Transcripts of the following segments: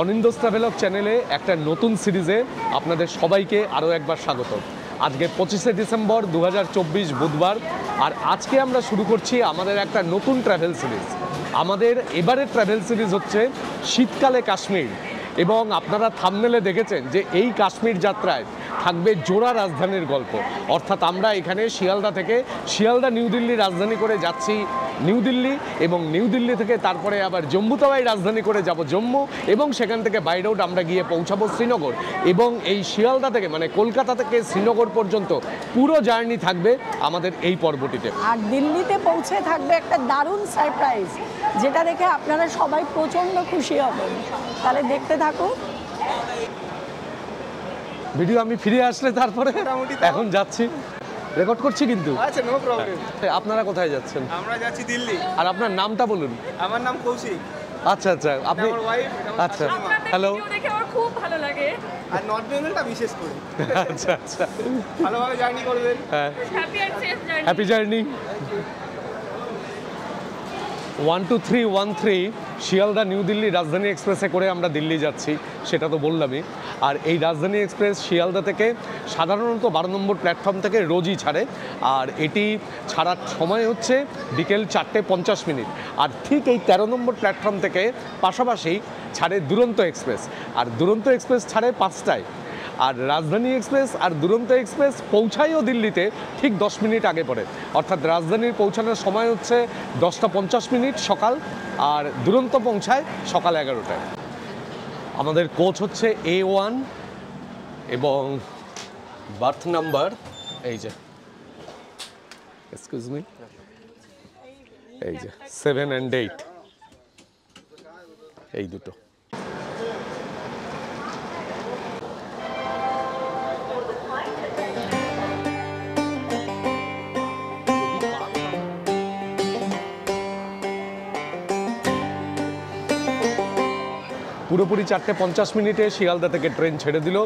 অনিন্দস travelogue চ্যানেলে একটা নতুন সিরিজে আপনাদের সবাইকে আরও একবার স্বাগত। আজকে 25শে ডিসেম্বর 2024 বুধবার, আর আজকে আমরা শুরু করছি আমাদের একটা নতুন ট্রাভেল সিরিজ। আমাদের এবারের ট্রাভেল সিরিজ হচ্ছে শীতকালে কাশ্মীর, এবং আপনারা থাম্বনেলে দেখেছেন যে এই কাশ্মীর যাত্রায় থাকবে জোড়া রাজধানীর গল্প। অর্থাৎ আমরা এখানে শিয়ালদা নিউ দিল্লি রাজধানী করে যাচ্ছি নিউ দিল্লি, এবং নিউ দিল্লি থেকে তারপরে আবার জম্মু তাওয়াই রাজধানী করে যাব জম্মু, এবং সেখান থেকে বাই রোড আমরা গিয়ে পৌঁছাবো শ্রীনগর। এবং এই শিয়ালদা থেকে মানে কলকাতা থেকে শ্রীনগর পর্যন্ত পুরো জার্নি থাকবে আমাদের এই পর্বটিতে। আর দিল্লিতে পৌঁছে থাকবে একটা দারুণ সারপ্রাইজ, যেটা দেখে আপনারা সবাই প্রচণ্ড খুশি হবেন। তাহলে দেখতে থাকুন ভিডিও। আমি ফিরে আসলে তারপরে এখন যাচ্ছি, রেকর্ড করছি কিন্তু। আচ্ছা, নো প্রবলেম। আপনারা কোথায় যাচ্ছেন? আমরা যাচ্ছি দিল্লি। আর আপনার নামটা বলুন। আমার নাম কৌশিক। আচ্ছা আচ্ছা, আপনি? আচ্ছা, হ্যালো। দেখে আমার খুব ভালো লাগে। আর নর্থ বেঙ্গলটা বিশেষ করে। আচ্ছা আচ্ছা, ভালোভাবে জার্নি করবেন। হ্যাঁ, হ্যাপি আর safe journey. Happy journey. 12313 Sealdah New Delhi Rajdhani এক্সপ্রেসে করে আমরা দিল্লি যাচ্ছি, সেটা তো বললামই। আর এই রাজধানী এক্সপ্রেস শিয়ালদা থেকে সাধারণত 12 নম্বর প্ল্যাটফর্ম থেকে রোজই ছাড়ে, আর এটি ছাড়ার সময় হচ্ছে বিকেল 4:50। আর ঠিক এই 13 নম্বর প্ল্যাটফর্ম থেকে পাশাপাশি ছাড়ে দুরন্ত এক্সপ্রেস, আর দুরন্ত এক্সপ্রেস ছাড়ে 5টায়। আর রাজধানী এক্সপ্রেস আর দুরন্ত এক্সপ্রেস পৌঁছায়ও দিল্লিতে ঠিক 10 মিনিট আগে পড়ে। অর্থাৎ রাজধানীর পৌঁছানোর সময় হচ্ছে 10:50 সকাল, আর দুরন্ত পৌঁছায় সকাল 11টায়। আমাদের কোচ হচ্ছে A1 এবং বার্থ নাম্বার এই যে, এক্সকিউজ মি, এই যে 7 and 8, এই দুটো। পুরোপুরি 4:50 শিয়ালদা থেকে ট্রেন ছেড়ে দিল,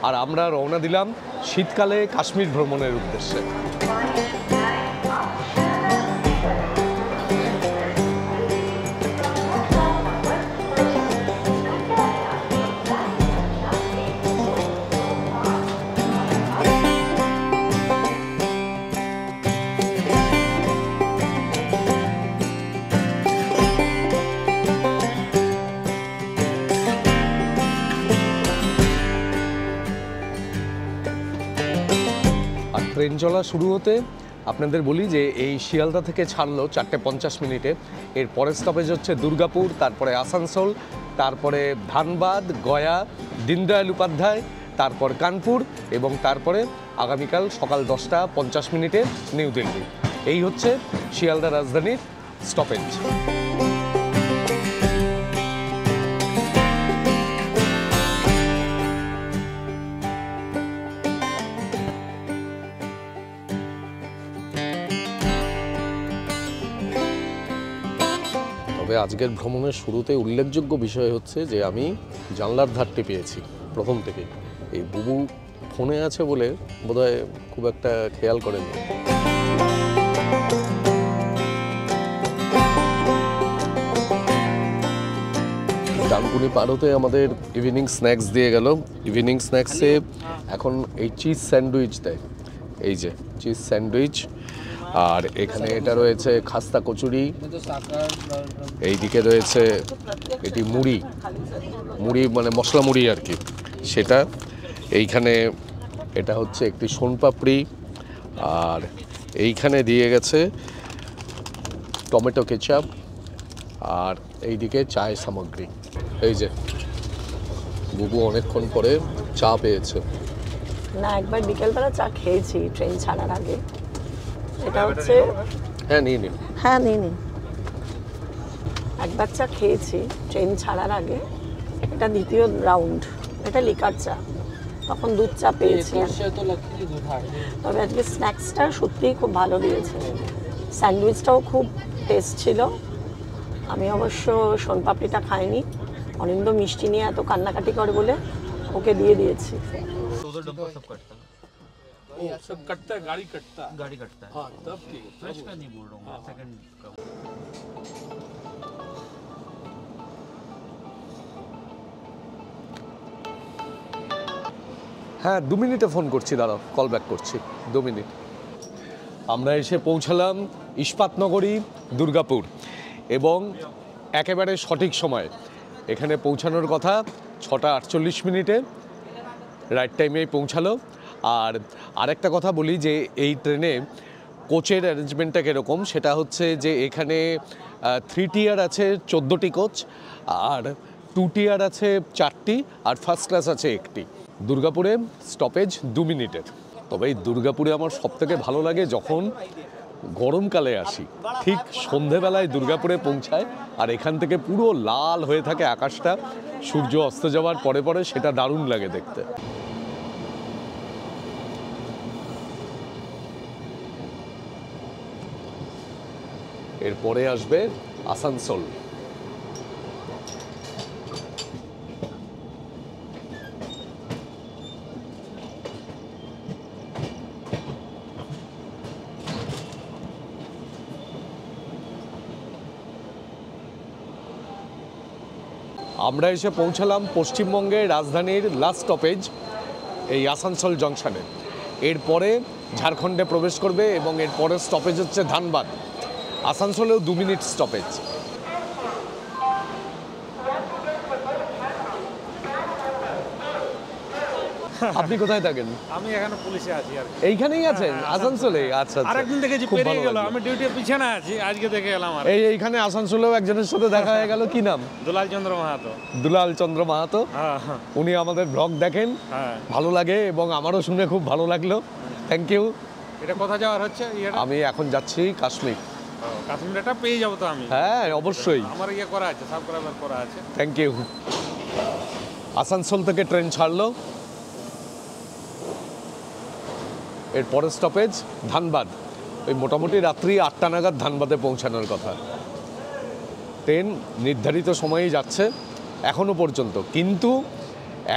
আর আমরা রওনা দিলাম শীতকালে কাশ্মীর ভ্রমণের উদ্দেশ্যে। ট্রেন চলা শুরু হতে আপনাদের বলি যে এই শিয়ালদা থেকে ছাড়লো 4:50। এর পরের স্টপেজ হচ্ছে দুর্গাপুর, তারপরে আসানসোল, তারপরে ধানবাদ, গয়া, দীনদয়াল উপাধ্যায়, তারপর কানপুর, এবং তারপরে আগামীকাল সকাল 10:50 নিউ দিল্লি। এই হচ্ছে শিয়ালদা রাজধানীর স্টপেজ। আজকের ভ্রমণের শুরুতে উল্লেখযোগ্য বিষয় হচ্ছে যে আমি জানলার ধারটি পেয়েছি প্রথম থেকে। এই বুবু ফোনে আছে বলে বোধহয় খুব একটা খেয়াল করেনি। ডানকুনি পার হতে আমাদের ইভিনিং স্ন্যাক্স দিয়ে গেল। ইভিনিং স্ন্যাক্সে এখন এই চিজ স্যান্ডউইচ দেয়, এই যে চিজ স্যান্ডউইচ, আর এখানে এটা রয়েছে খাস্তা কচুরি, এইদিকে রয়েছে এটি মুড়ি মানে মশলা মুড়ি আর কি সেটা। এইখানে এটা হচ্ছে একটি সোনপাপড়ি, আর এইখানে দিয়ে গেছে টমেটো কেচাপ, আর এইদিকে চায়ের সামগ্রী। এই যে বুবু অনেকক্ষণ পরে চা পেয়েছে। না, একবার বিকেলবেলা চা খেয়েছি ট্রেন ছাড়ার আগে। এটা হচ্ছে, হ্যাঁ নিয়ে নিন, হ্যাঁ নিয়ে নিন। একবার চা খেয়েছি ট্রেন ছাড়ার আগে, এটা দ্বিতীয় রাউন্ড। এটা লিকার চা, তখন দুধ চা পেয়েছি। তবে আজকে স্ন্যাক্সটা সত্যিই খুব ভালো দিয়েছে, স্যান্ডউইচটাও খুব টেস্ট ছিল। আমি অবশ্য সোনপাপড়িটা খাইনি, অনিন্দ মিষ্টি নিয়ে এত কান্নাকাটি করে বলে ওকে দিয়ে দিয়েছি। सब कटता है, गाड़ी कटता है। हाँ, तब ठीक है, फ्रेश का नहीं बोल रहा हूँ मैं, सेकंड का। হ্যাঁ 2 মিনিটে ফোন করছি, দাঁড়াও কল ব্যাক করছি 2 মিনিট। আমরা এসে পৌঁছালাম ইস্পাতনগরী দুর্গাপুর এবং একেবারে সঠিক সময়। এখানে পৌঁছানোর কথা 6টা 48 মিনিটে, রাইট টাইমেই পৌঁছালো। আর আরেকটা কথা বলি যে এই ট্রেনে কোচের অ্যারেঞ্জমেন্টটা কীরকম, সেটা হচ্ছে যে এখানে 3 টিয়ার আছে 14টি কোচ, আর 2 টিয়ার আছে 4টি, আর ফার্স্ট ক্লাস আছে 1টি। দুর্গাপুরে স্টপেজ 2 মিনিটের। তবে এই দুর্গাপুরে আমার সবথেকে ভালো লাগে যখন গরমকালে আসি, ঠিক সন্ধেবেলায় দুর্গাপুরে পৌঁছায় আর এখান থেকে পুরো লাল হয়ে থাকে আকাশটা সূর্য অস্ত যাওয়ার পরে পরে, সেটা দারুণ লাগে দেখতে। এরপরে আসবে আসানসোল। আমরা এসে পৌঁছালাম পশ্চিমবঙ্গের রাজধানীর লাস্ট স্টপেজ এই আসানসোল জংশনে। এরপরে ঝাড়খণ্ডে প্রবেশ করবে এবং এরপরে স্টপেজ হচ্ছে ধানবাদ। আসানসোলেও 2 minute stoppage. আপনি কোথায় থাকেন? আমি এখানে পুলিশে আছি আর এইখানেই আছেন আসানসোলে? আচ্ছা আচ্ছা, আরেকদিন দেখেছি খুব পেরিয়ে ভালো গেল, লাগলো। আমি ডিউটির পিছনে আছি, আজকে দেখে এলাম আর এইখানে আসানসোলেও একজনের সাথে দেখা হয়ে গেল, কি নাম? দুলাল চন্দ্র মাহাতো। দুলাল চন্দ্র মাহাতো। হ্যাঁ হ্যাঁ উনি আমাদের ব্লগ দেখেন, হ্যাঁ। ভালো লাগে এবং আমারও শুনে খুব ভালো লাগলো। Thank you. এটা কোথা যাওয়ার হচ্ছে? আমি এখন যাচ্ছি কাশ্মীর। কাশ্মীরটা পেয়ে যাবো তো আমি? হ্যাঁ অবশ্যই, আমার ইয়ে করা আছে, সাবস্ক্রাইবার করা আছে। Thank you. আসানসোল থেকে ট্রেন ছাড়লো, এর পরের স্টপেজ ধানবাদ। ওই মোটামুটি রাত্রি 8টা নাগাদ ধানবাদে পৌঁছানোর কথা। ট্রেন নির্ধারিত সময়েই যাচ্ছে এখনো পর্যন্ত, কিন্তু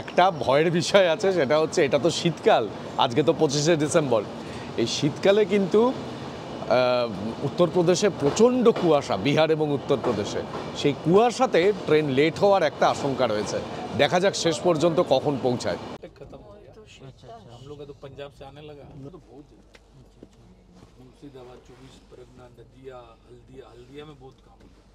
একটা ভয়ের বিষয় আছে, সেটা হচ্ছে এটা তো শীতকাল, আজকে তো 25শে ডিসেম্বর। এই শীতকালে কিন্তু উত্তরপ্রদেশে প্রচণ্ড কুয়াশা, বিহার এবং উত্তরপ্রদেশে। সেই কুয়াশাতে ট্রেন লেট হওয়ার একটা আশঙ্কা রয়েছে। দেখা যাক শেষ পর্যন্ত কখন পৌঁছায়। खत्म हो गया। हम लोग का तो पंजाब से आने लगा, हम लोग तो बहुत मुर्शिदाबाद 24 परगना, नदिया, हल्दिया में बहुत काम होता है।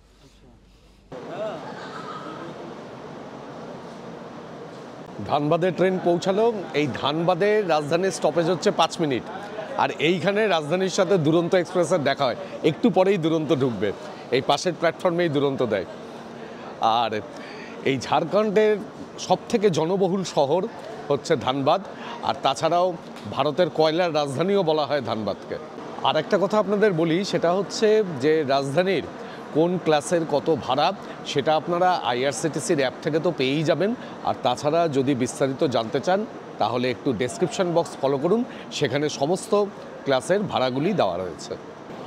ধানবাদে ট্রেন পৌঁছালো। এই ধানবাদে রাজধানীর স্টপেজ হচ্ছে 5 মিনিট। আর এইখানে রাজধানীর সাথে দুরন্ত এক্সপ্রেসের দেখা হয়, একটু পরেই দুরন্ত ঢুকবে, এই পাশের প্ল্যাটফর্মেই দুরন্ত দেয়। আর এই ঝাড়খণ্ডের সবথেকে জনবহুল শহর হচ্ছে ধানবাদ, আর তাছাড়াও ভারতের কয়লার রাজধানীও বলা হয় ধানবাদকে। আর একটা কথা আপনাদের বলি, সেটা হচ্ছে যে রাজধানীর কোন ক্লাসের কত ভাড়া সেটা আপনারা আইআরসিটিসির অ্যাপ থেকে তো পেয়েই যাবেন। আর তাছাড়া যদি বিস্তারিত জানতে চান তাহলে একটু ডেসক্রিপশন বক্স ফলো করুন, সেখানে সমস্ত ক্লাসের ভাড়াগুলি দেওয়া রয়েছে।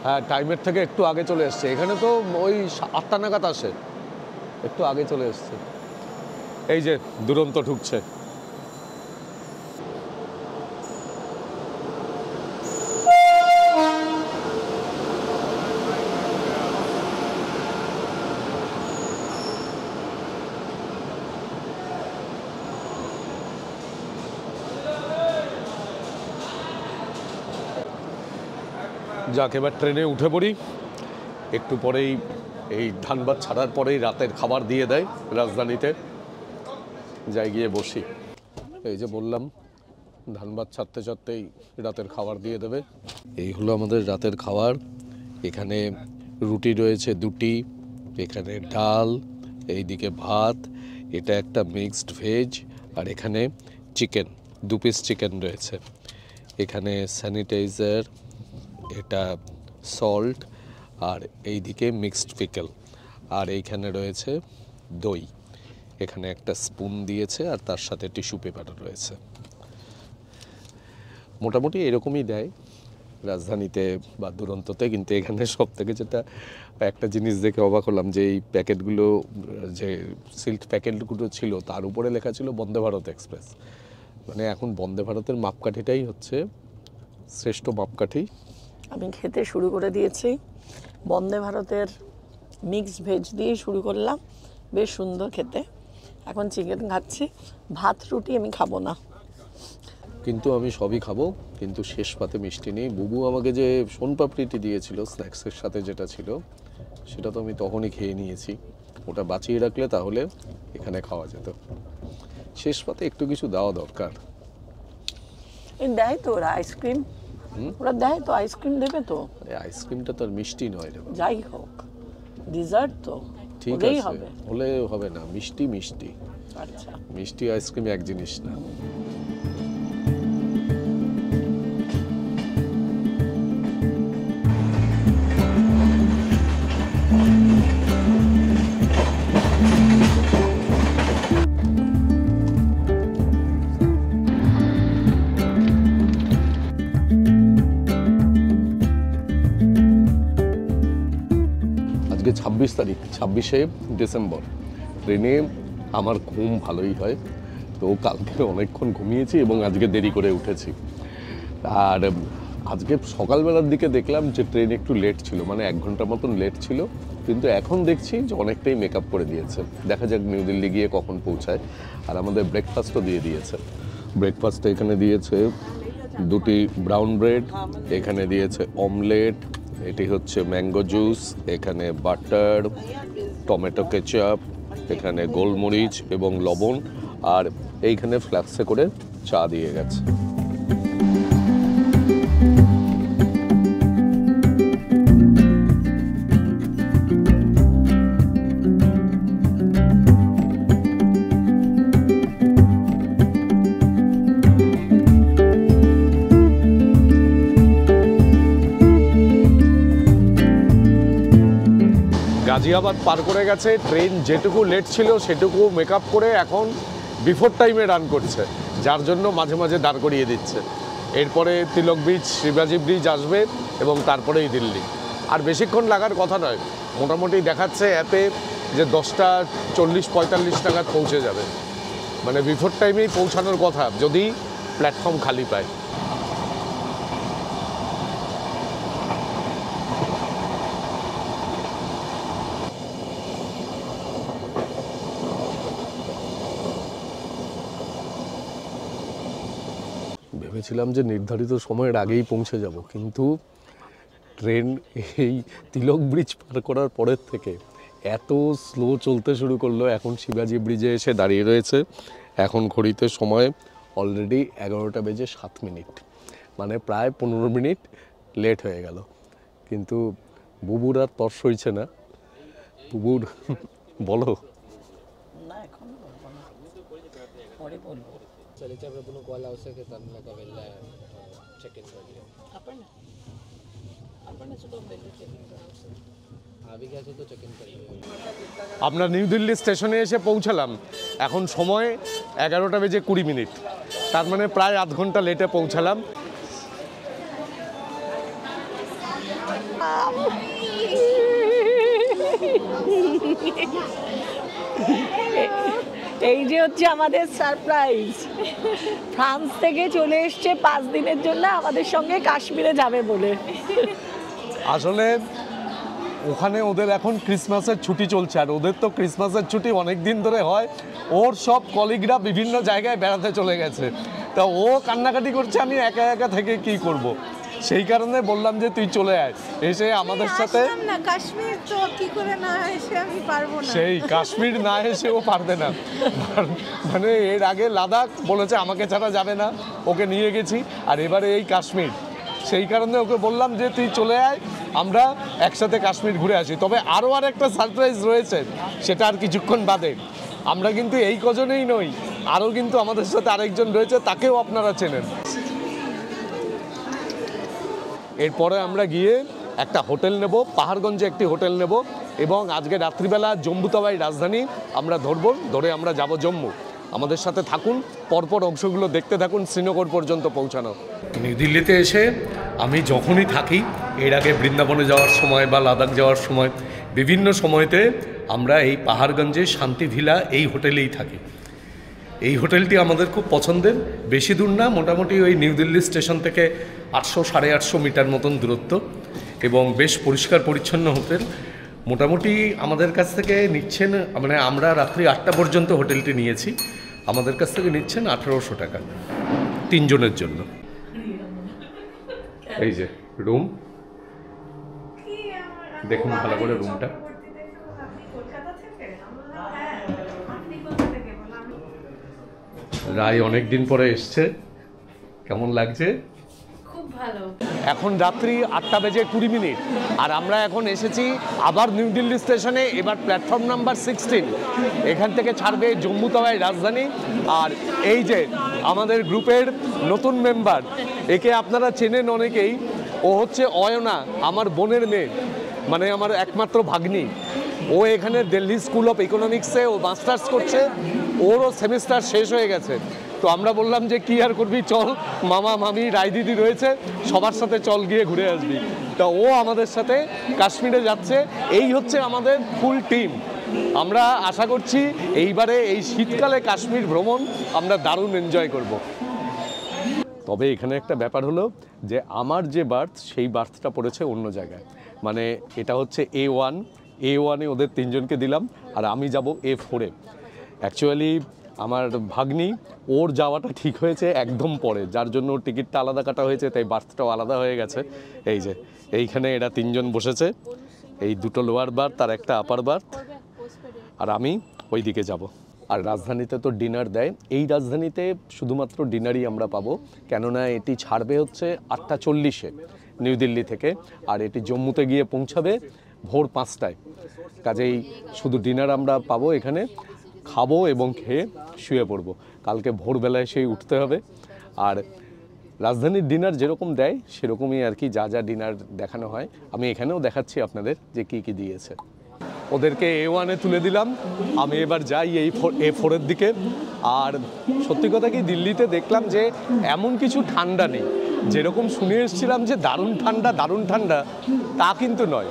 হ্যাঁ, টাইমের থেকে একটু আগে চলে এসছে। এখানে তো ওই 8টা নাগাদ আসে, একটু আগে চলে এসছে। এই যে দুরন্ত ঢুকছে। যাক, এবার ট্রেনে উঠে পড়ি। একটু পরেই এই ধানবাদ ছাড়ার পরেই রাতের খাবার দিয়ে দেয় রাজধানীতে। যাই গিয়ে বসি। এই যে বললাম ধানবাদ ছাড়তে ছাড়তেই রাতের খাবার দিয়ে দেবে। এই হলো আমাদের রাতের খাবার। এখানে রুটি রয়েছে 2টি, এখানে ডাল, এইদিকে ভাত, এটা একটা মিক্সড ভেজ, আর এখানে চিকেন, 2 পিস চিকেন রয়েছে। এখানে স্যানিটাইজার, এটা সল্ট, আর এইদিকে মিক্সড পিকল, আর এইখানে রয়েছে দই। এখানে একটা স্পুন দিয়েছে আর তার সাথে টিস্যু পেপারও রয়েছে। মোটামুটি এরকমই দেয় রাজধানীতে বা দুরন্ততে, কিন্তু এখানে সব থেকে যেটা একটা জিনিস দেখে অবাক হলাম যে এই প্যাকেটগুলো, যে সিল্ক প্যাকেটগুলো ছিল তার উপরে লেখা ছিল বন্দে ভারত এক্সপ্রেস। মানে এখন বন্দে ভারতের মাপকাঠিটাই হচ্ছে শ্রেষ্ঠ মাপকাঠি। আমি খেতে শুরু করে দিয়েছি, বন্দে ভারতের মিক্সড ভেজ দিয়ে শুরু করলাম, বেশ সুন্দর খেতে। এখন চিকেন খাচ্ছি, ভাত রুটি আমি খাবো না। কিন্তু আমি সবই খাবো, কিন্তু শেষ পাতে মিষ্টি নেই। বুবু আমাকে যে সোনপাপড়িটি দিয়েছিল স্ন্যাক্সের সাথে যেটা ছিল, সেটা তো আমি তখনই খেয়ে নিয়েছি। ওটা বাঁচিয়ে রাখলে তাহলে এখানে খাওয়া যেত। শেষ পাতে একটু কিছু দেওয়া দরকার। দেয় তো ওরা আইসক্রিম, ওরা দেয় তো আইসক্রিম, দেবে তো। আইসক্রিমটা তো আর মিষ্টি নয় রে বাবা। যাই হোক, ডিজার্ট তো ঠিক হলেই আছে, হবে। হলে হবে না, মিষ্টি মিষ্টি, আচ্ছা, মিষ্টি আইসক্রিম এক জিনিস না। আজকে 26 তারিখ, 26শে ডিসেম্বর। ট্রেনে আমার ঘুম ভালোই হয়, তো কালকে অনেকক্ষণ ঘুমিয়েছি এবং আজকে দেরি করে উঠেছি। আর আজকে সকালবেলার দিকে দেখলাম যে ট্রেন একটু লেট ছিল, মানে 1 ঘন্টার মতন লেট ছিল, কিন্তু এখন দেখছি যে অনেকটাই মেকআপ করে দিয়েছে। দেখা যাক নিউ দিল্লি গিয়ে কখন পৌঁছায়। আর আমাদের ব্রেকফাস্টও দিয়ে দিয়েছে। ব্রেকফাস্টে এখানে দিয়েছে 2টি ব্রাউন ব্রেড, এখানে দিয়েছে অমলেট, এটি হচ্ছে ম্যাঙ্গো জুস, এখানে বাটার, টমেটো কেচাপ, এখানে গোলমরিচ এবং লবণ, আর এইখানে ফ্লাক্সে করে চা দিয়ে গেছে। গাজিয়াবাদ পার করে গেছে। ট্রেন যেটুকু লেট ছিল সেটুকু মেকআপ করে এখন বিফোর টাইমে রান করছে, যার জন্য মাঝে মাঝে দাঁড় করিয়ে দিচ্ছে। এরপরে তিলক ব্রিজ, শিবাজি ব্রিজ আসবে এবং তারপরেই দিল্লি। আর বেশিক্ষণ লাগার কথা নয়, মোটামুটি দেখাচ্ছে এতে যে 10টা 40-45 নাগাদ পৌঁছে যাবে, মানে বিফোর টাইমেই পৌঁছানোর কথা যদি প্ল্যাটফর্ম খালি পায়। ভেবেছিলাম যে নির্ধারিত সময়ের আগেই পৌঁছে যাব, কিন্তু ট্রেন এই তিলক ব্রিজ পার করার পরের থেকে এত স্লো চলতে শুরু করলো। এখন শিবাজি ব্রিজে এসে দাঁড়িয়ে রয়েছে। এখন ঘড়িতে সময় অলরেডি 11টা বেজে 7 মিনিট, মানে প্রায় 15 মিনিট লেট হয়ে গেল। কিন্তু বুবুর আর তর সইছে না। বুবুর বলো। না এখন বলবো না, পরে বলবো। चलिए प्रभु कॉल आवश्य के तब लगा वेल्ला चेक इन कर लिया आपण सुद्धा बेल चेकिंग करायचं। अभी कैसे तो चेक इन कर लिया। আমরা নিউ দিল্লি স্টেশনে এসে পৌঁছালাম। এখন সময় 11টা বেজে 20 মিনিট, তার মানে প্রায় আধ ঘন্টা লেটে পৌঁছালাম। এই যে হচ্ছে আমাদের সারপ্রাইজ, ফ্রান্স থেকে চলে এসছে 5 দিনের জন্য আমাদের সঙ্গে কাশ্মীরে যাবে বলে। আসলে ওখানে ওদের এখন ক্রিসমাসের ছুটি চলছে, আর ওদের তো ক্রিসমাসের ছুটি অনেক দিন ধরে হয়। ওর সব কলিগরা বিভিন্ন জায়গায় বেড়াতে চলে গেছে, তা ও কান্নাকাটি করছে আমি একা একা থেকে কি করব। সেই কারণে বললাম যে তুই চলে আয়, এসে আমাদের সাথে। না কাশ্মীর তো কি করে না এসে আমি পারবো না। সেই কাশ্মীর না এসেও পারবে না, মানে এর আগে লাদাখ বলেছে আমাকে ছাড়া যাবে না, ওকে নিয়ে গেছি, আর এবারে এই কাশ্মীর। সেই কারণে ওকে বললাম যে তুই চলে আয়, আমরা একসাথে কাশ্মীর ঘুরে আসি। তবে আরও একটা সারপ্রাইজ রয়েছে, সেটা আর কিছুক্ষণ বাদে। আমরা কিন্তু এই কজনেই নই, আরও কিন্তু আমাদের সাথে আরেকজন রয়েছে, তাকেও আপনারা চেনেন। এরপরে আমরা গিয়ে একটা হোটেল নেব, পাহাড়গঞ্জে একটি হোটেল নেব, এবং আজকে রাত্রিবেলা জম্বুতাওয়াই রাজধানী আমরা ধরে আমরা যাব জম্মু। আমাদের সাথে থাকুন, পরপর অংশগুলো দেখতে থাকুন শ্রীনগর পর্যন্ত পৌঁছানো। নিউ দিল্লিতে এসে আমি যখনই থাকি, এর আগে বৃন্দাবনে যাওয়ার সময় বা লাদাখ যাওয়ার সময়, বিভিন্ন সময়তে আমরা এই পাহাড়গঞ্জে শান্তি ভিলা এই হোটেলেই থাকি। এই হোটেলটি আমাদের খুব পছন্দের, বেশি দূর না, মোটামুটি ওই নিউ দিল্লি স্টেশন থেকে 800-850 মিটার মতন দূরত্ব, এবং বেশ পরিষ্কার পরিচ্ছন্ন হোটেল। মোটামুটি আমাদের কাছ থেকে নিচ্ছেন, মানে আমরা রাত্রি 8টা পর্যন্ত হোটেলটি নিয়েছি, আমাদের কাছ থেকে নিচ্ছেন 1800 টাকা। 3 জনের জন্য। এই যে রুম, দেখুন ভালো করে রুমটা। রায় অনেক দিন পরে এসছে, কেমন লাগছে? খুব ভালো। এখন রাত্রি 8:20 আর আমরা এখন এসেছি আবার নিউ দিল্লি স্টেশনে। এবার প্ল্যাটফর্ম নাম্বার 16, এখান থেকে ছাড়বে জম্মু তাওয়াই রাজধানী। আর এই যে আমাদের গ্রুপের নতুন মেম্বার, একে আপনারা চেনেন অনেকেই, ও হচ্ছে অয়না, আমার বোনের মেয়ে, মানে আমার একমাত্র ভাগ্নি। ও এখানে দিল্লি স্কুল অফ ইকোনমিক্সে ও মাস্টার্স করছে, ওরও সেমিস্টার শেষ হয়ে গেছে। তো আমরা বললাম যে কি আর করবি, চল, মামা মামি রায় দিদি রয়েছে, সবার সাথে চল গিয়ে ঘুরে আসবি। তা ও আমাদের সাথে কাশ্মীরে যাচ্ছে। এই হচ্ছে আমাদের ফুল টিম। আমরা আশা করছি এইবারে এই শীতকালে কাশ্মীর ভ্রমণ আমরা দারুণ এনজয় করব। তবে এখানে একটা ব্যাপার হলো যে আমার যে বার্থ, সেই বার্থটা পড়েছে অন্য জায়গায়। মানে এটা হচ্ছে A1-এ ওদের 3 জনকে দিলাম, আর আমি যাব A4-এ। অ্যাকচুয়ালি আমার ভাগ্নি, ওর যাওয়াটা ঠিক হয়েছে একদম পরে, যার জন্য ওর টিকিটটা আলাদা কাটা হয়েছে, তাই বার্থটাও আলাদা হয়ে গেছে। এই যে এইখানে এরা 3 জন বসেছে, এই 2টো লোয়ার বার্থ আর একটা আপার বার্থ, আর আমি ওই দিকে যাব। আর রাজধানীতে তো ডিনার দেয়, এই রাজধানীতে শুধুমাত্র ডিনারই আমরা পাবো, কেননা এটি ছাড়বে হচ্ছে 8:40-এ নিউ দিল্লি থেকে, আর এটি জম্মুতে গিয়ে পৌঁছাবে ভোর 5টায়। কাজেই শুধু ডিনার আমরা পাবো এখানে, খাবো এবং খেয়ে শুয়ে পড়বো। কালকে ভোরবেলায় সেই উঠতে হবে। আর রাজধানীর ডিনার যেরকম দেয় সেরকমই আর কি, যা যা ডিনার দেখানো হয় আমি এখানেও দেখাচ্ছি আপনাদের যে কি কি দিয়েছে। ওদেরকে A1-এ তুলে দিলাম, আমি এবার যাই এই A4-এর দিকে। আর সত্যি কথা কি, দিল্লিতে দেখলাম যে এমন কিছু ঠান্ডা নেই, যেরকম শুনে এসেছিলাম যে দারুণ ঠান্ডা, তা কিন্তু নয়,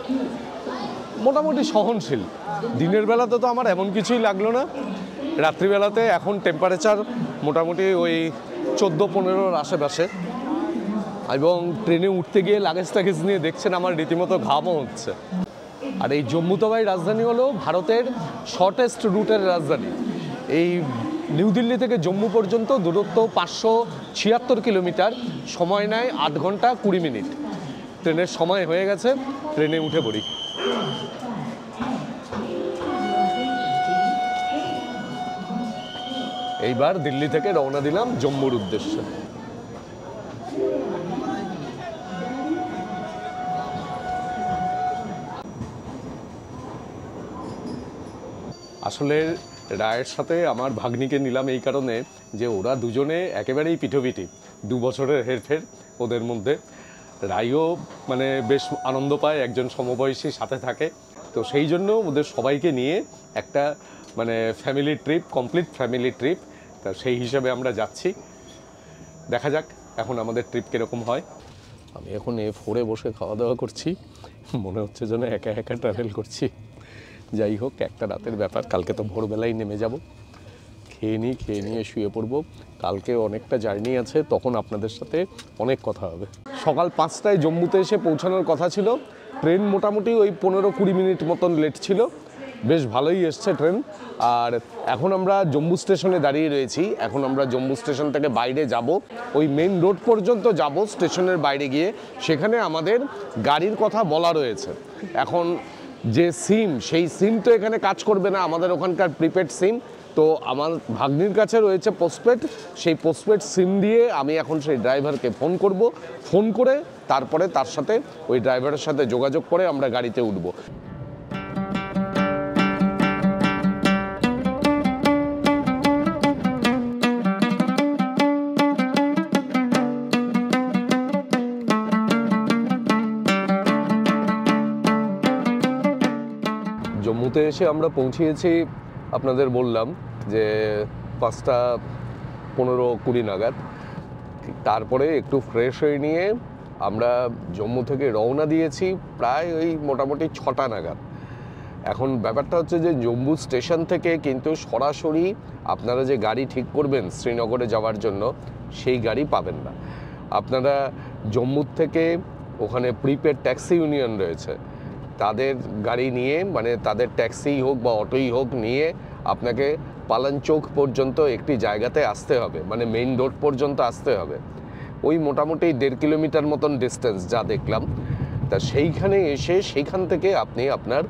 মোটামুটি সহনশীল। দিনের বেলাতে তো আমার এমন কিছুই লাগলো না, রাত্রিবেলাতে এখন টেম্পারেচার মোটামুটি ওই 14-15-র আশেপাশে। এবং ট্রেনে উঠতে গিয়ে লাগেজ নিয়ে দেখছেন আমার রীতিমতো ঘামও হচ্ছে। আর এই জম্মু তাওয়াই রাজধানী হলো ভারতের শর্টেস্ট রুটের রাজধানী। এই নিউ দিল্লি থেকে জম্মু পর্যন্ত দূরত্ব 576 কিলোমিটার, সময় নেয় 8 ঘন্টা 20 মিনিট। ট্রেনের সময় হয়ে গেছে, ট্রেনে উঠে পড়ি। এইবার দিল্লি থেকে রওনা দিলাম জম্মুর উদ্দেশ্যে। আসলে রায়ের সাথে আমার ভাগ্নিকে নিলাম এই কারণে যে ওরা দুজনে একেবারেই পিঠোপিঠি, 2 বছরের হেরফের ওদের মধ্যে। রায়ও মানে বেশ আনন্দ পায়, একজন সমবয়সী সাথে থাকে, তো সেই জন্য ওদের সবাইকে নিয়ে একটা মানে family trip, complete family trip. তা সেই হিসাবে আমরা যাচ্ছি, দেখা যাক এখন আমাদের ট্রিপ কীরকম হয়। আমি এখন A4-এ বসে খাওয়া দাওয়া করছি, মনে হচ্ছে যেন একা একা ট্রাভেল করছি। যাই হোক, একটা রাতের ব্যাপার, কালকে তো ভোরবেলায় নেমে যাব। খেয়ে নিয়ে শুয়ে পড়বো। কালকে অনেকটা জার্নি আছে, তখন আপনাদের সাথে অনেক কথা হবে। সকাল 5টায় জম্মুতে এসে পৌঁছানোর কথা ছিল, ট্রেন মোটামুটি ওই 15-20 মিনিট মতন লেট ছিল, বেশ ভালোই এসছে ট্রেন। আর এখন আমরা জম্মু স্টেশনে দাঁড়িয়ে রয়েছি। এখন আমরা জম্মু স্টেশন থেকে বাইরে যাব, ওই মেন রোড পর্যন্ত যাব। স্টেশনের বাইরে গিয়ে সেখানে আমাদের গাড়ির কথা বলা রয়েছে। এখন যে সিম, সেই সিম তো এখানে কাজ করবে না, আমাদের ওখানকার প্রিপেড সিম। তো আমার ভাগ্নির কাছে রয়েছে পোস্টপেড, সেই পোস্টপেড সিম দিয়ে আমি এখন সেই ড্রাইভারকে ফোন করব। ফোন করে তারপরে তার সাথে, ওই ড্রাইভারের সাথে যোগাযোগ করে আমরা গাড়িতে উঠব। জম্মুতে এসে আমরা পৌঁছিয়েছি, আপনাদের বললাম যে 5:15-20 নাগাদ। তারপরে একটু ফ্রেশ হয়ে নিয়ে আমরা জম্মু থেকে রওনা দিয়েছি প্রায় ওই মোটামুটি 6টা নাগাদ। এখন ব্যাপারটা হচ্ছে যে জম্মু স্টেশন থেকে কিন্তু সরাসরি আপনারা যে গাড়ি ঠিক করবেন শ্রীনগরে যাওয়ার জন্য, সেই গাড়ি পাবেন না। আপনারা জম্মু থেকে ওখানে প্রিপেড ট্যাক্সি ইউনিয়ন রয়েছে, তাদের গাড়ি নিয়ে, মানে তাদের ট্যাক্সিই হোক বা অটোই হোক, নিয়ে আপনাকে পালানচৌক পর্যন্ত একটি জায়গাতে আসতে হবে, মানে মেইন রোড পর্যন্ত আসতে হবে। ওই মোটামুটি 1.5 কিলোমিটার মতন ডিস্টেন্স যা দেখলাম। তা সেইখানে এসে সেইখান থেকে আপনি আপনার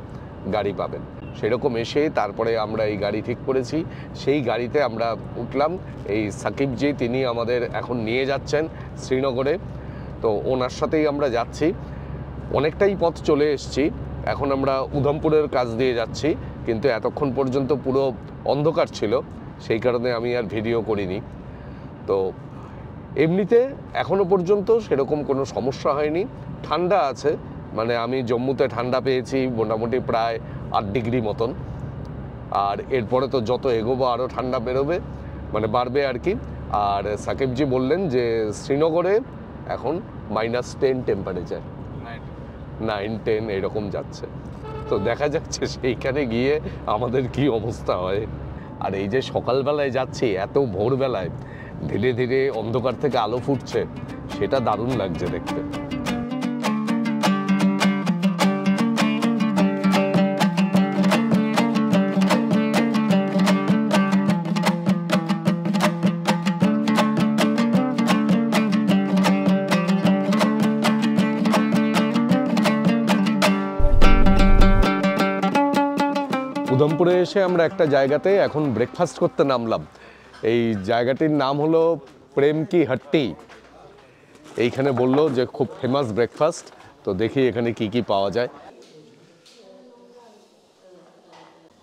গাড়ি পাবেন। সেরকম এসে তারপরে আমরা এই গাড়ি ঠিক করেছি, সেই গাড়িতে আমরা উঠলাম। এই সাকিবজি তিনি আমাদের এখন নিয়ে যাচ্ছেন শ্রীনগরে, তো ওনার সাথেই আমরা যাচ্ছি। অনেকটাই পথ চলে এসেছি, এখন আমরা উধমপুরের কাছ দিয়ে যাচ্ছি, কিন্তু এতক্ষণ পর্যন্ত পুরো অন্ধকার ছিল, সেই কারণে আমি আর ভিডিও করিনি। তো এমনিতে এখনও পর্যন্ত সেরকম কোনো সমস্যা হয়নি। ঠান্ডা আছে, মানে আমি জম্মুতে ঠান্ডা পেয়েছি মোটামুটি প্রায় 8 ডিগ্রি মতন, আর এরপরে তো যত এগোবো আরও ঠান্ডা বেরোবে, মানে বাড়বে আর কি। আর সাকিবজি বললেন যে শ্রীনগরে এখন -10 টেম্পারেচার, 9-10 এরকম যাচ্ছে। তো দেখা যাচ্ছে সেইখানে গিয়ে আমাদের কি অবস্থা হয়। আর এই যে সকালবেলায় যাচ্ছি, এত ভোরবেলায় ধীরে ধীরে অন্ধকার থেকে আলো ফুটছে, সেটা দারুণ লাগছে দেখতে। উধমপুরে এসে আমরা একটা জায়গাতে এখন ব্রেকফাস্ট করতে নামলাম। এই জায়গাটির নাম হলো প্রেম কি হাট্টি। এইখানে বললো যে খুব ফেমাস ব্রেকফাস্ট, তো দেখি এখানে কি কি পাওয়া যায়।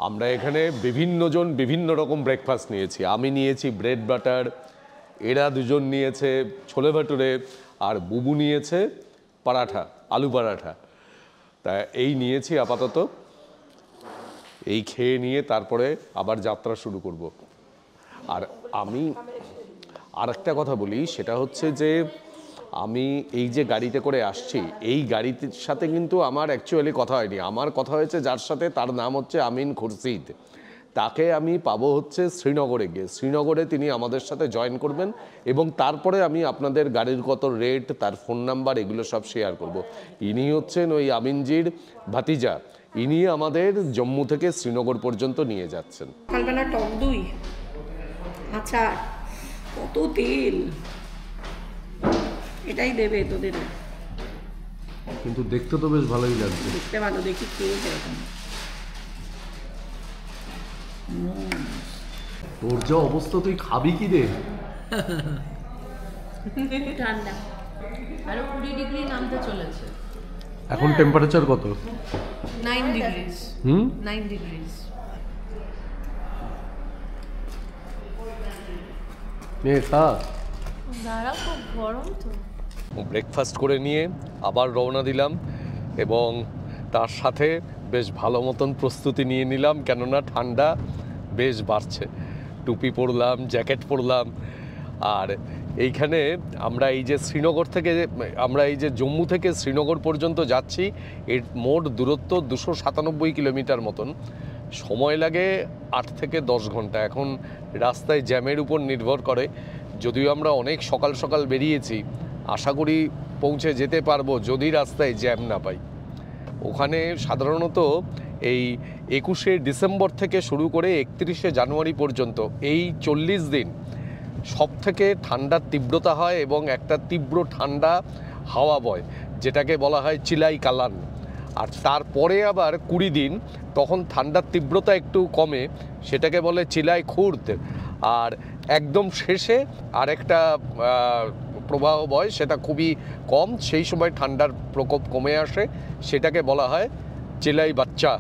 আমরা এখানে বিভিন্ন জন বিভিন্ন রকম ব্রেকফাস্ট নিয়েছি। আমি নিয়েছি ব্রেড বাটার, এরা দুজন নিয়েছে ছোলে ভাটুরে, আর বুবু নিয়েছে পরাঠা, আলু পরাঠা। তা এই নিয়েছি আপাতত, এই খেয়ে নিয়ে তারপরে আবার যাত্রা শুরু করব। আর আমি আর একটা কথা বলি, সেটা হচ্ছে যে আমি এই যে গাড়িতে করে আসছি, এই গাড়ির সাথে কিন্তু আমার অ্যাকচুয়ালি কথা হয়নি। আমার কথা হয়েছে যার সাথে, তার নাম হচ্ছে আমিন খুরশিদ। তাকে আমি পাবো হচ্ছে শ্রীনগরে গিয়ে। শ্রীনগরে তিনি আমাদের সাথে জয়েন করবেন এবং তারপরে আমি আপনাদের গাড়ির কত রেট, তার ফোন নাম্বার, এগুলো সব শেয়ার করব। ইনি হচ্ছেন ওই আমিনজির ভাতিজা, ইনি আমাদের জম্মু থেকে শ্রীনগর পর্যন্ত নিয়ে যাচ্ছেন। সকালবেলা টক দই, আচার, কত তেল, এটাই দেবে তোদের। কিন্তু দেখতে তো বেশ ভালোই লাগছে। দেখতে ভালো, দেখি খেয়ে এরকম। তোর যা অবস্থা, তুই খাবি কি রে? ঠান্ডা আরো 20 ডিগ্রি নামতে চলেছে। এখন টেম্পারেচার কত? 9 ডিগ্রিজ। 9 ডিগ্রিজ। দাঁড়াও, খুব গরম তো। ব্রেকফাস্ট করে নিয়ে আবার রওনা দিলাম এবং তার সাথে বেশ ভালো মতন প্রস্তুতি নিয়ে নিলাম, কেননা ঠান্ডা বেশ বাড়ছে। টুপি পরলাম, জ্যাকেট পরলাম। আর এইখানে আমরা এই যে শ্রীনগর থেকে, আমরা এই যে জম্মু থেকে শ্রীনগর পর্যন্ত যাচ্ছি, এর মোট দূরত্ব 297 কিলোমিটার মতন। সময় লাগে 8 থেকে 10 ঘন্টা। এখন রাস্তায় জ্যামের উপর নির্ভর করে, যদিও আমরা অনেক সকাল সকাল বেরিয়েছি, আশা করি পৌঁছে যেতে পারবো যদি রাস্তায় জ্যাম না পাই। ওখানে সাধারণত এই 21শে ডিসেম্বর থেকে শুরু করে 31শে জানুয়ারি পর্যন্ত এই 40 দিন সব থেকে ঠান্ডার তীব্রতা হয় এবং একটা তীব্র ঠান্ডা হাওয়া বয়, যেটাকে বলা হয় চিলাই কালান। আর তারপরে আবার 20 দিন তখন ঠান্ডার তীব্রতা একটু কমে, সেটাকে বলে চিলাই খুর্দ। আর একদম শেষে আরেকটা প্রবাহ বয়, সেটা খুবই কম, সেই সময় ঠান্ডার প্রকোপ কমে আসে, সেটাকে বলা হয় চিলাই বাচ্চা।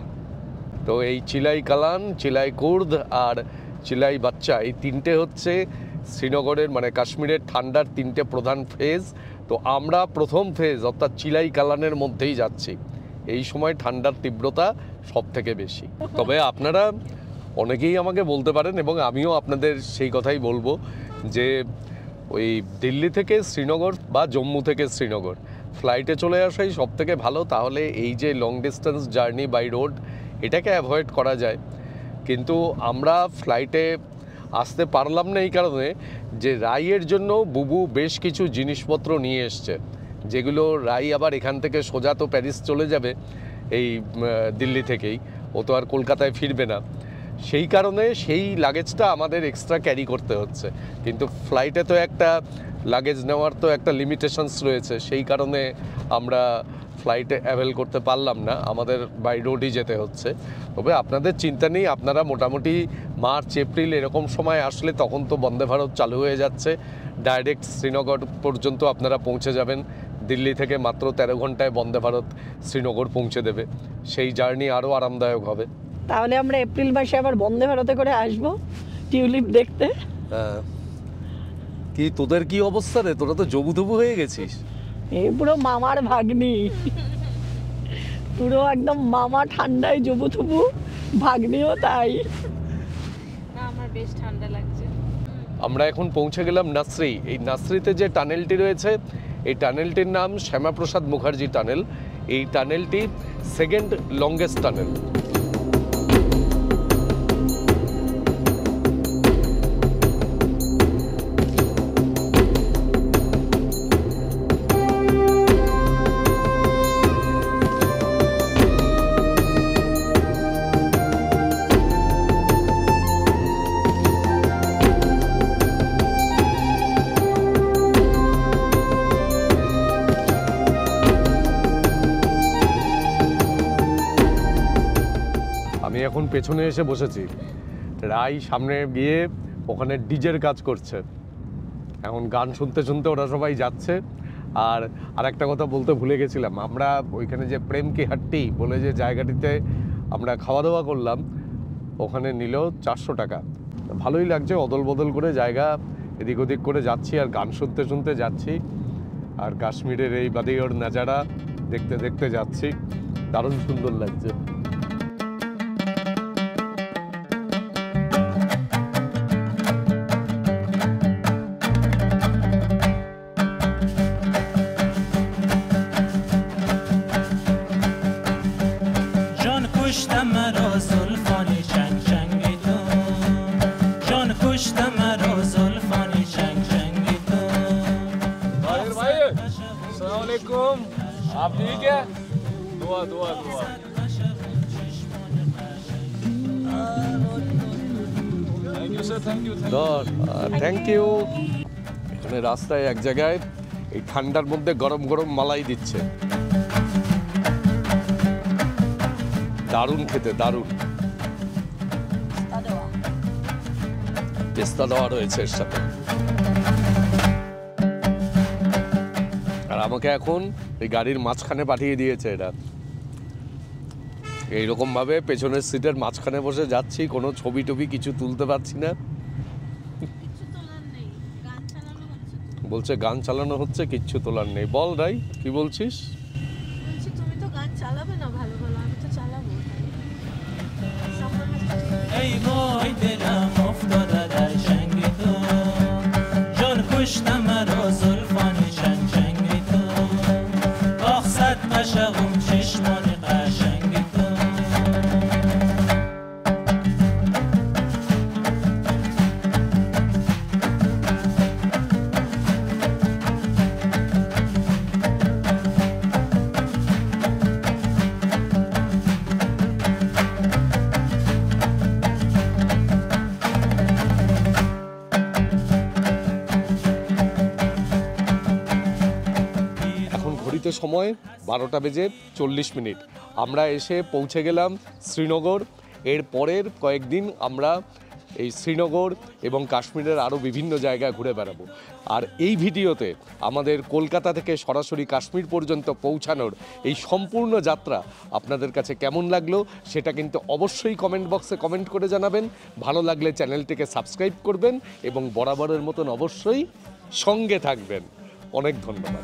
তো এই চিলাই কালান, চিলাই কুর্দ আর চিলাই বাচ্চা, এই তিনটে হচ্ছে শ্রীনগরের মানে কাশ্মীরের ঠান্ডার তিনটে প্রধান ফেজ। তো আমরা প্রথম ফেজ অর্থাৎ চিলাই কালানের মধ্যেই যাচ্ছি। এই সময় ঠান্ডার তীব্রতা সব থেকে বেশি। তবে আপনারা অনেকেই আমাকে বলতে পারেন এবং আমিও আপনাদের সেই কথাই বলবো যে ওই দিল্লি থেকে শ্রীনগর বা জম্মু থেকে শ্রীনগর ফ্লাইটে চলে আসাই সব থেকে ভালো। তাহলে এই যে long distance journey by road, এটাকে অ্যাভয়েড করা যায়। কিন্তু আমরা ফ্লাইটে আসতে পারলাম না এই কারণে যে রাইয়ের জন্য বুবু বেশ কিছু জিনিসপত্র নিয়ে এসছে, যেগুলো রাই আবার এখান থেকে সোজা তো প্যারিস চলে যাবে এই দিল্লি থেকেই, ও তো আর কলকাতায় ফিরবে না। সেই কারণে সেই লাগেজটা আমাদের এক্সট্রা ক্যারি করতে হচ্ছে, কিন্তু ফ্লাইটে তো একটা লাগেজ নেওয়ার তো একটা লিমিটেশনস রয়েছে, সেই কারণে আমরা ফ্লাইটে অ্যাভেল করতে পারলাম না, আমাদের বাই রোডই যেতে হচ্ছে। তবে আপনাদের চিন্তা নেই, আপনারা মোটামুটি মার্চ এপ্রিল এরকম সময় আসলে তখন তো বন্দে ভারত চালু হয়ে যাচ্ছে, ডাইরেক্ট শ্রীনগর পর্যন্ত আপনারা পৌঁছে যাবেন। দিল্লি থেকে মাত্র 13 ঘন্টায় বন্দে ভারত শ্রীনগর পৌঁছে দেবে, সেই জার্নি আরও আরামদায়ক হবে। তাহলে আমরা এপ্রিল মাসে আবার বন্দে ভারতে করে আসবো টিউলিপ দেখতে। হ্যাঁ, কি তোদের কি অবস্থা রে, তোরা তো জবুথবু হয়ে গেছিস। এই পুরো মামার ভাগ্নি, পুরো একদম মামা ঠান্ডায় জবুথবু, ভাগ্নিও তাই। না আমার বেশ ঠান্ডা লাগছে। আমরা এখন পৌঁছে গেলাম নাসরি। এই নাসরিতে যে টানেলটি রয়েছে, এই টানেলটির নাম শ্যামাপ্রসাদ মুখার্জি টানেল। এই টানেলটি সেকেন্ড লংগেস্ট টানেল। আমি এখন পেছনে এসে বসেছি, রাই সামনে গিয়ে ওখানে ডিজের কাজ করছে, এখন গান শুনতে শুনতে ওরা সবাই যাচ্ছে। আর আরেকটা কথা বলতে ভুলে গেছিলাম, আমরা ওইখানে যে প্রেম কি হাট্টি বলে যে জায়গাটিতে আমরা খাওয়া দাওয়া করলাম, ওখানে নিল 400 টাকা। ভালোই লাগছে, অদল বদল করে জায়গা এদিক ওদিক করে যাচ্ছি আর গান শুনতে শুনতে যাচ্ছি, আর কাশ্মীরের এই বাদিওর নাজারা দেখতে দেখতে যাচ্ছি, দারুণ সুন্দর লাগছে। आप ठीक है? दुआ दुआ दुआ। Thank you sir, thank you. Thank you. এখানে রাস্তায় এক জায়গায় এই ঠান্ডার মধ্যে গরম গরম মালাই দিচ্ছে, দারুণ খেতে, দারুণ। পেস্তা দেওয়া রয়েছে এর সাথে। আর আমাকে এখন এই গাড়ির মাঝখানে পাঠিয়ে দিয়েছে এরা। এইরকম ভাবে পেছনের সিটের মাঝখানে বসে যাচ্ছি, কোনো ছবি টবি কিছু তুলতে পারছি না। বলছে গান চালানো হচ্ছে, কিচ্ছু তোলার নেই। বল রাই, কি বলছিস? বলছি তুমি তো গান চালাবে না ভালো ভালো, আমি তো চালাবো। ای وای دلم افتاده در جنگ تو، جان کشته مرا زلفان چنگ چنگ تو، آخ صد مشقم چشمان قشنگ تو. সময় 12:40। আমরা এসে পৌঁছে গেলাম শ্রীনগর। এর পরের কয়েকদিন আমরা এই শ্রীনগর এবং কাশ্মীরের আরও বিভিন্ন জায়গা ঘুরে বেড়াবো। আর এই ভিডিওতে আমাদের কলকাতা থেকে সরাসরি কাশ্মীর পর্যন্ত পৌঁছানোর এই সম্পূর্ণ যাত্রা আপনাদের কাছে কেমন লাগলো সেটা কিন্তু অবশ্যই কমেন্ট বক্সে কমেন্ট করে জানাবেন। ভালো লাগলে চ্যানেলটিকে সাবস্ক্রাইব করবেন এবং বরাবরের মতন অবশ্যই সঙ্গে থাকবেন। অনেক ধন্যবাদ।